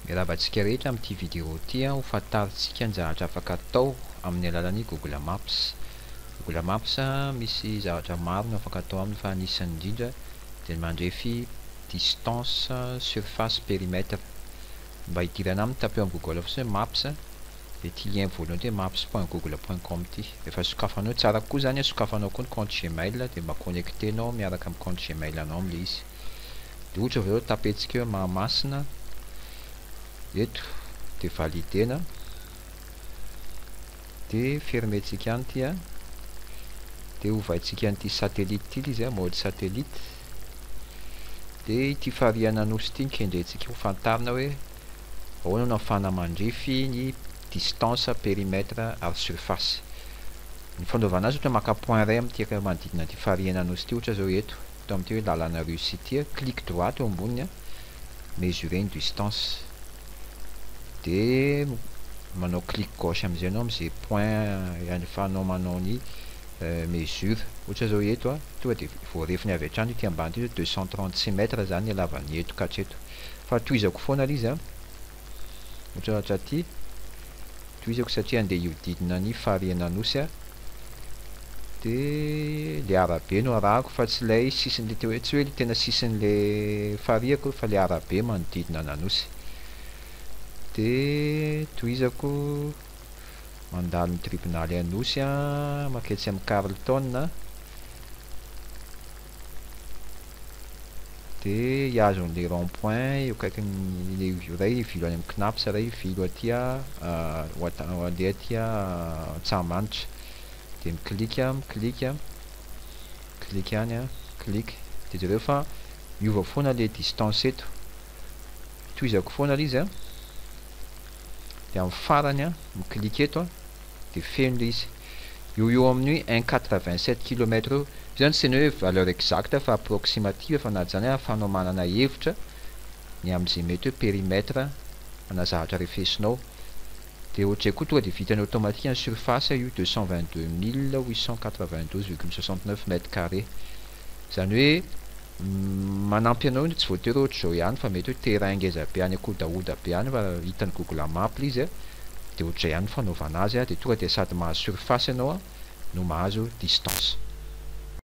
Miaravantsika rehetra amin'ity vidéo ity ho fantaritsika ny zavatra afaka atao amin'ny alalan'ny Google Maps. Google Maps misy zavatra maro no afaka atao aminy fa anisany indrindra dia mandrefy distance, surface, périmètre. Mba hidirana aminy tapeo amin'ny Google fotsiny Maps dia ity lien voalohany ity maps.google.com ity. Rehefa sokafanao tsara koa zany sokafanao koa ny compte Gmail dia mba connectenao miaraka amin'ny compte Gmail anao am'le izy. Dia ohatra avy eo tapentsika hoe Mahamasina eto dia validena dia fermentsika any ity dia ovaintsika an'ity satellite ity izy mode satellite dia ity fariana nosy ity kendrentsika ho fantarina hoe ahoana no ahafahana mandrefy ny distance, périmètre ary surface. Ny fanaovana azy ohatra maka point iray amin'ity manodidina ity fariana nosy ity, ohatra zao eto amin'ity hoe lalana Russie ity, clique droite eo amboniny mesurer une distance dia manao clic gauche amin'izay anao amin'izay point ahafahanao manao ny mesure. Ohatra zao eto tonga dia voarefiny avy hatrany ity ambany ity 236 mètres zany halavan'ny eto ka hatreto, fa tohizako foana izy ohatra aty tohizako satria andeha hiodidina ny fariana nosy dia le arabe no arahako fa tsy ilay sisiny le tsy hoe tena sisiny le fariako fa le arabe manodidina nanosy. Dia tohizako mandalo ny tribunaly anosy maketsy amin'ny Carleton dia hiazo an'le rond point eo akaikin'le iray vilo any amin'ny Knaps, iray vilo aty andeha aty Antsahamanitra dia miklika any clique dia zareo fa miova foana le distance eto. Tohizako foana izy dia amin'ny farany miklika eto dia feno le izy eo amin'ny 1,87 km zany tsy ny hoe valeur exacte fa approximative fa na zany ahafahanao manana hevitra ny amin'izay mety hoe périmètre ana zavatra refesinao. Dia ohatray koa tonga dia vitany automatique ny surface io 222 892,69 mètres carrés, zany hoe manampy anao tsy voatery ohatra zao ihany fa mety hoe terrain ngeza be any akodaoda be any fa hitan'ny Google Maps izy dia ohatray ihany fanaovana azy dia tonga dia sady mahazo surface ianao no mahazo distance.